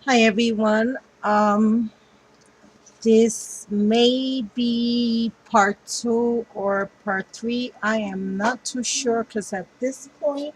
Hi everyone. This may be part two or part three. I am not too sure because at this point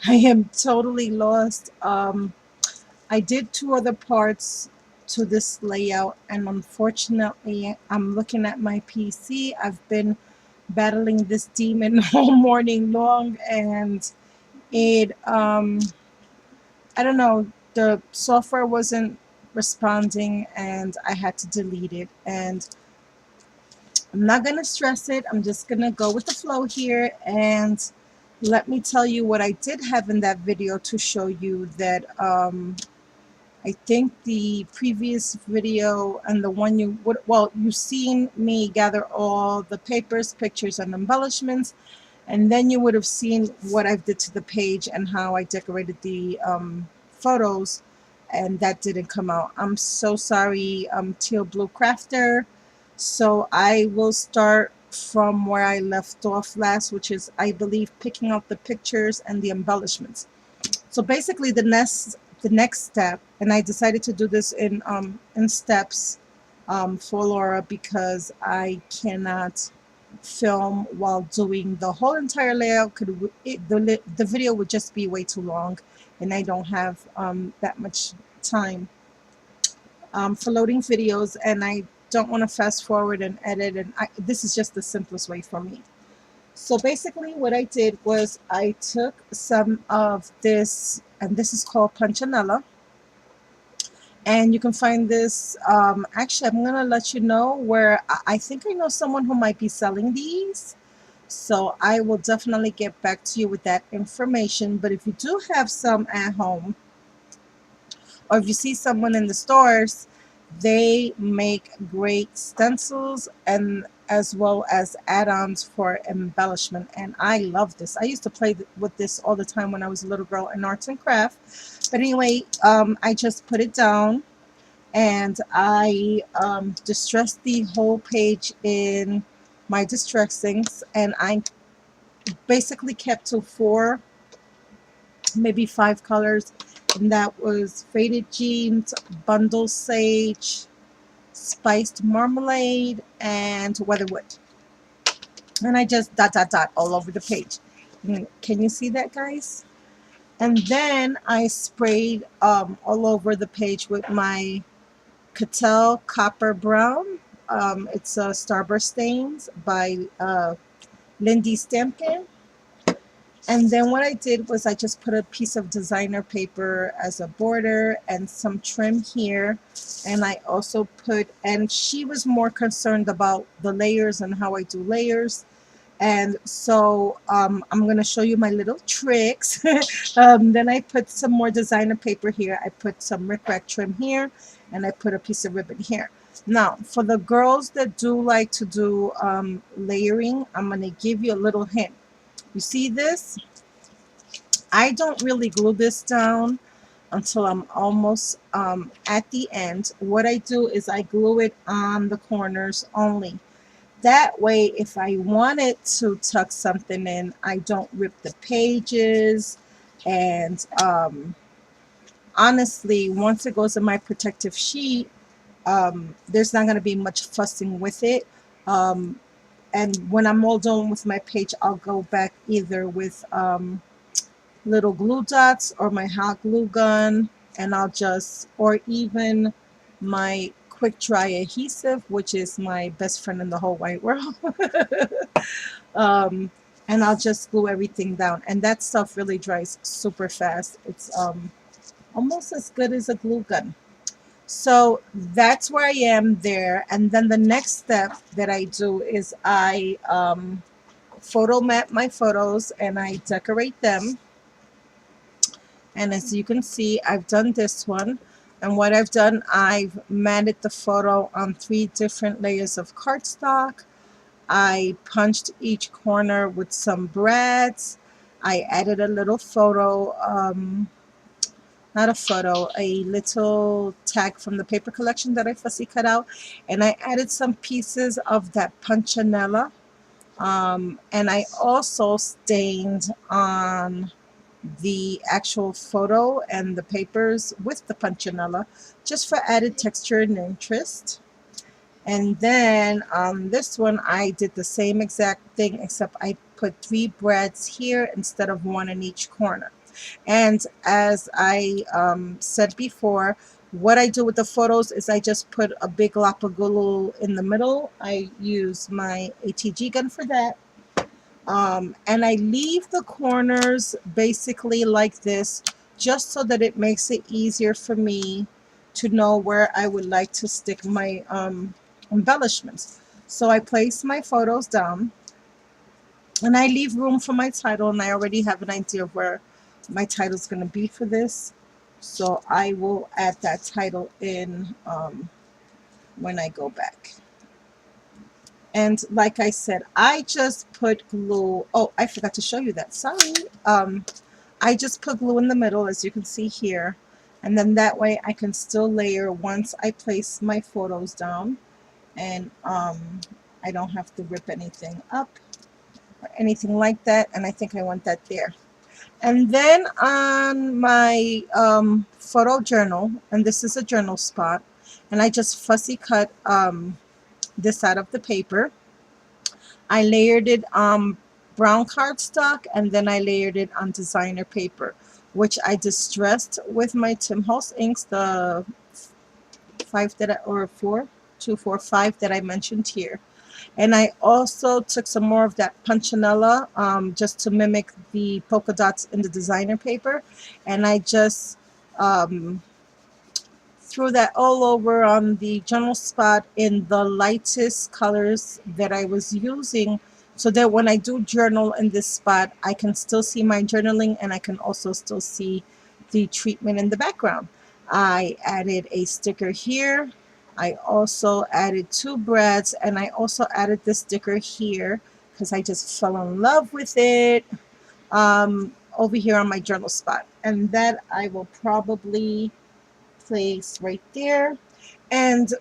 I am totally lost. I did two other parts to this layout, and unfortunately, I'm looking at my PC. I've been battling this demon all morning long, and it I don't know, the software wasn't responding and I had to delete it. And I'm not going to stress it. I'm just going to go with the flow here. And let me tell you what I did have in that video to show you that I think the previous video and the one you would, well, you've seen me gather all the papers, pictures, and embellishments. And then you would have seen what I did to the page and how I decorated the photos, and that didn't come out. I'm so sorry, Teal Blue Crafter. So I will start from where I left off last, which is, I believe, picking out the pictures and the embellishments. So basically, the next step, and I decided to do this in steps for Laura because I cannot film while doing the whole entire layout. The video would just be way too long, and I don't have that much time for loading videos, and I don't want to fast forward and edit, and this is just the simplest way for me. So basically what I did was I took some of this, and this is called Punchinella, and you can find this, actually I'm going to let you know where I think I know someone who might be selling these. So I will definitely get back to you with that information. But if you do have some at home, or if you see someone in the stores, they make great stencils and as well as add-ons for embellishment. And I love this. I used to play with this all the time when I was a little girl in arts and craft. But anyway, I just put it down and I distressed the whole page in my distressings, and I basically kept to four, maybe five colors, and that was faded jeans, bundle sage, spiced marmalade, and weatherwood. And I just dot all over the page. Can you see that, guys? And then I sprayed all over the page with my Cattell Copper Brown. It's Starburst Stains by Lindy Stampkin. And then what I did was I just put a piece of designer paper as a border and some trim here. And I also put, and she was more concerned about the layers and how I do layers. And so I'm going to show you my little tricks. Then I put some more designer paper here. I put some rickrack trim here, and I put a piece of ribbon here. Now, for the girls that do like to do layering, I'm going to give you a little hint. You see this? I don't really glue this down until I'm almost at the end. What I do is I glue it on the corners only. That way, if I wanted to tuck something in, I don't rip the pages. And honestly, once it goes in my protective sheet, there's not going to be much fussing with it. Um, and when I'm all done with my page, I'll go back either with little glue dots or my hot glue gun, and I'll just, or even my quick dry adhesive, which is my best friend in the whole wide world. um, and I'll just glue everything down, and that stuff really dries super fast. It's almost as good as a glue gun. So that's where I am there. And then the next step that I do is I photo map my photos and I decorate them. And as you can see, I've done this one. And what I've done, I've matted the photo on 3 different layers of cardstock. I punched each corner with some brads. I added a little photo, not a photo, a little tag from the paper collection that I fussy cut out. And I added some pieces of that punchinella. And I also stained on the actual photo and the papers with the punchinella just for added texture and interest. And then on this one, I did the same exact thing, except I put 3 brads here instead of 1 in each corner. And as I said before, what I do with the photos is I just put a big lapagulu in the middle. I use my ATG gun for that. And I leave the corners basically like this, just so that it makes it easier for me to know where I would like to stick my embellishments. So I place my photos down and I leave room for my title, and I already have an idea of where my title is going to be for this. So I will add that title in when I go back. And like I said, I just put glue. Oh, I forgot to show you that. Sorry. I just put glue in the middle, as you can see here. And then that way I can still layer once I place my photos down. And I don't have to rip anything up or anything like that. And I think I want that there. And then on my photo journal, and this is a journal spot, and I just fussy cut this out of the paper. I layered it brown cardstock, and then I layered it on designer paper, which I distressed with my Tim Holtz inks, the 5 that I, or 4, 2, 4, 5 that I mentioned here. And I also took some more of that punchinella just to mimic the polka dots in the designer paper, and I just threw that all over on the journal spot in the lightest colors that I was using, so that when I do journal in this spot, I can still see my journaling and I can also still see the treatment in the background. I added a sticker here. I also added 2 brads, and I also added this sticker here because I just fell in love with it over here on my journal spot. And that I will probably place right there. And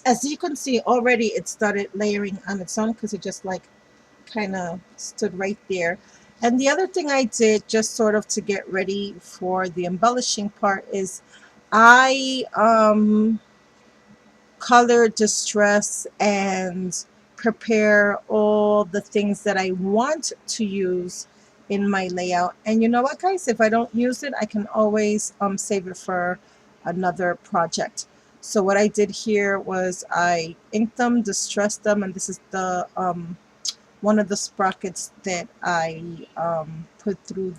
as you can see already, it started layering on its own because it just like kind of stood right there. And the other thing I did, just sort of to get ready for the embellishing part, is I color, distress, and prepare all the things that I want to use in my layout. And you know what, guys? If I don't use it, I can always save it for another project. So what I did here was I inked them, distressed them, and this is the one of the sprockets that I put through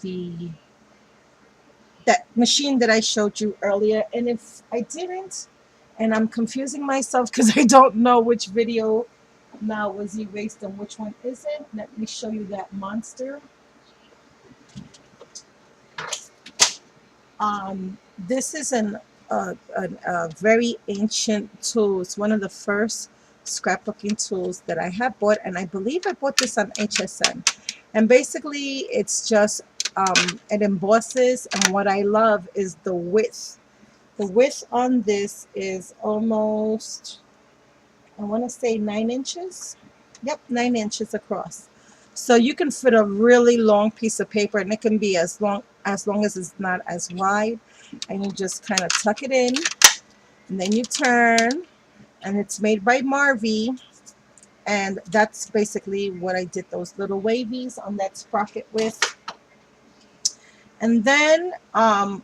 that machine that I showed you earlier. And if I didn't, and I'm confusing myself because I don't know which video now was erased and which one isn't, let me show you that monster. This is a very ancient tool. It's one of the first scrapbooking tools that I have bought, and I believe I bought this on HSN. And basically, it's just it embosses, and what I love is the width. The width on this is almost, I want to say 9 inches. Yep, 9 inches across. So you can fit a really long piece of paper, and it can be as long as it's not as wide. And you just kind of tuck it in, and then you turn, and it's made by Marvy. And that's basically what I did those little wavies on that sprocket with. And then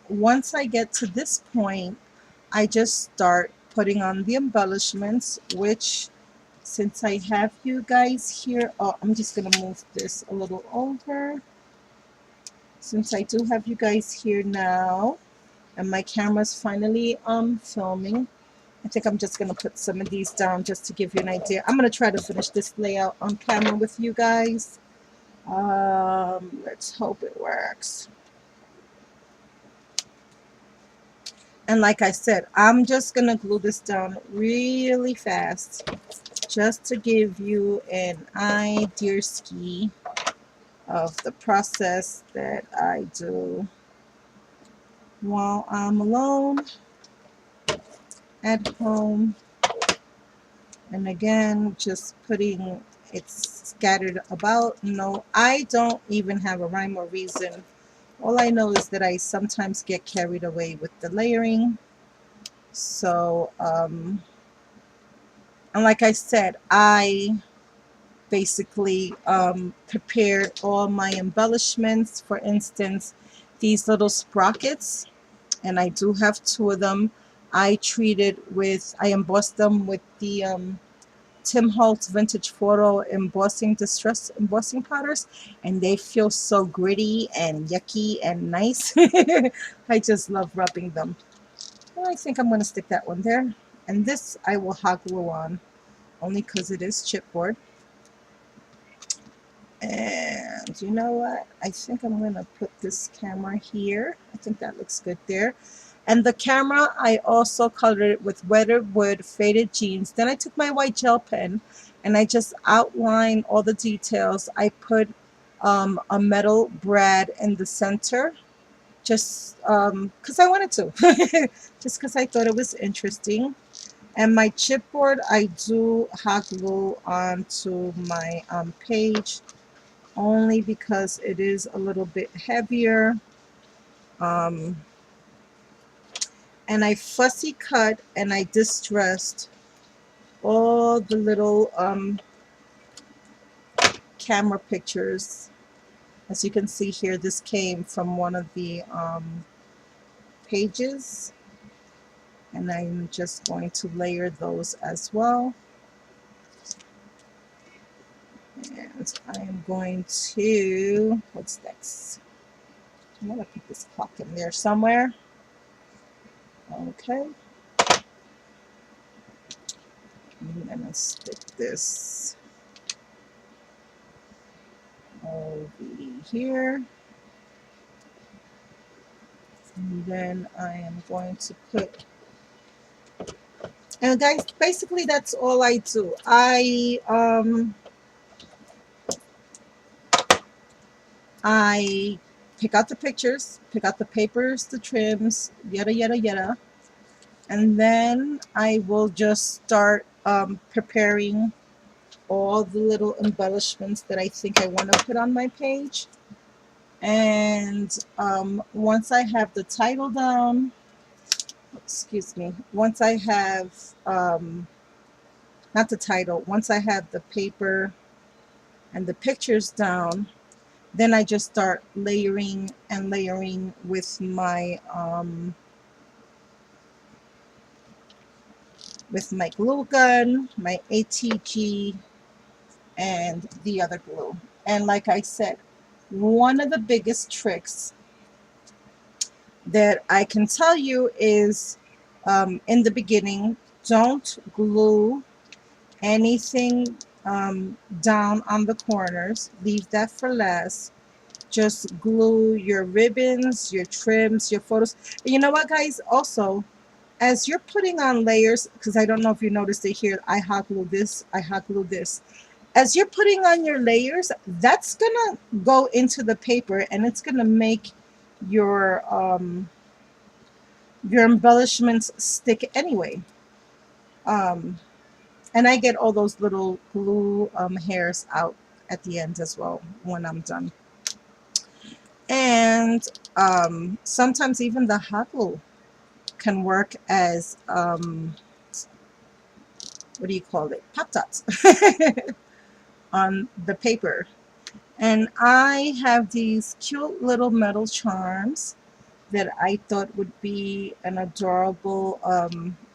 once I get to this point, I just start putting on the embellishments, which, since I have you guys here, oh, I'm just going to move this a little over. Since I do have you guys here now, and my camera's finally filming, I think I'm just going to put some of these down just to give you an idea. I'm going to try to finish this layout on camera with you guys. Let's hope it works. And like I said, I'm just going to glue this down really fast just to give you an idea of the process that I do while I'm alone at home. And again, just putting It's scattered about. No, I don't even have a rhyme or reason. All I know is that I sometimes get carried away with the layering. So, and like I said, I basically prepared all my embellishments. For instance, these little sprockets, and I do have two of them. I embossed them with the Tim Holtz Vintage Photo embossing distress embossing powders, and they feel so gritty and yucky and nice. I just love rubbing them. Well, I think I'm going to stick that one there. And this I will hot glue on, only because it is chipboard. And you know what? I think I'm going to put this camera here. I think that looks good there. And the camera, I also colored it with weathered wood faded jeans. Then I took my white gel pen and I just outlined all the details. I put a metal brad in the center just because I wanted to, just because I thought it was interesting. And my chipboard, I do hot glue onto my page only because it is a little bit heavier. Um, and I fussy cut and I distressed all the little camera pictures. As you can see here, this came from one of the pages, and I'm just going to layer those as well. And I am going to, what's next? I'm going to put this clock in there somewhere. Okay. I'm going to stick this over here. And then I am going to put, and guys, basically that's all I do. I pick out the pictures, pick out the papers, the trims, yada yada yada, and then I will just start preparing all the little embellishments that I think I want to put on my page. And once I have the title down, excuse me, once I have not the title, once I have the paper and the pictures down, then I just start layering and layering with my glue gun, my ATG, and the other glue. And like I said, one of the biggest tricks that I can tell you is in the beginning, don't glue anything down on the corners. Leave that for last. Just glue your ribbons, your trims, your photos. And you know what, guys? Also, as you're putting on layers, because I don't know if you noticed it here, I hot glue this, I hot glue this. As you're putting on your layers, that's gonna go into the paper and it's gonna make your embellishments stick anyway. Um, and I get all those little glue hairs out at the end as well when I'm done. And sometimes even the hot glue can work as what do you call it? Pop-Tarts on the paper. And I have these cute little metal charms that I thought would be an adorable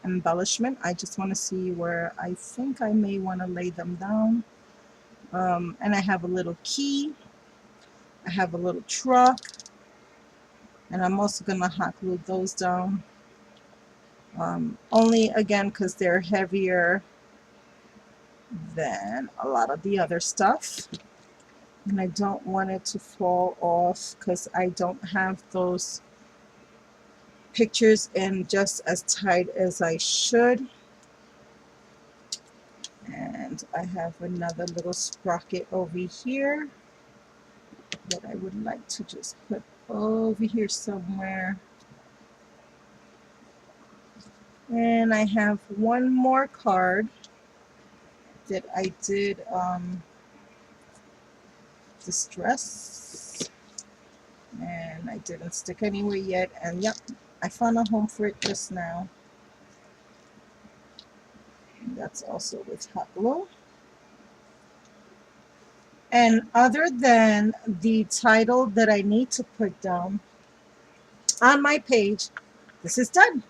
embellishment. I just want to see where I think I may want to lay them down. And I have a little key. I have a little truck. And I'm also going to hot glue those down. Only again because they're heavier than a lot of the other stuff. And I don't want it to fall off because I don't have those pictures in just as tight as I should. And I have another little sprocket over here that I would like to just put over here somewhere. And I have one more card that I did distress, and I didn't stick anywhere yet. And yep, I found a home for it just now. And that's also with hot glue. And other than the title that I need to put down on my page, this is done.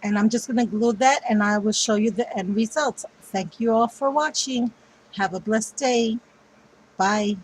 And I'm just going to glue that, and I will show you the end results. Thank you all for watching. Have a blessed day. Bye.